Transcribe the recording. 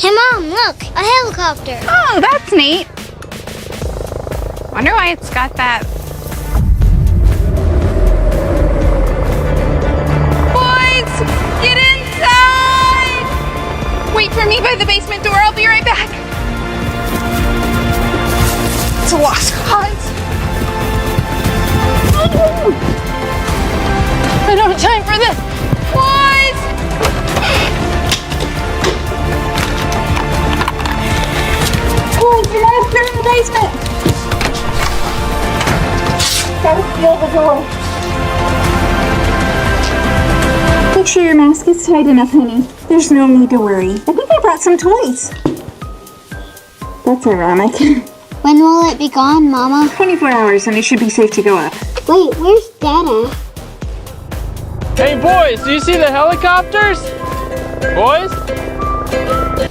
Hey, Mom, look, a helicopter. Oh, that's neat. Wonder why it's got that. Boys, get inside! Wait for me by the basement door. I'll be right back. It's a lost cause. I don't have time for this. Boys! Boys, you're not up there in the basement. Gotta seal the door. Make sure your mask is tight enough, honey. There's no need to worry. I think I brought some toys. That's ironic. When will it be gone, Mama? 24 hours and it should be safe to go up. Wait, where's Dada? Hey boys, do you see the helicopters? Boys?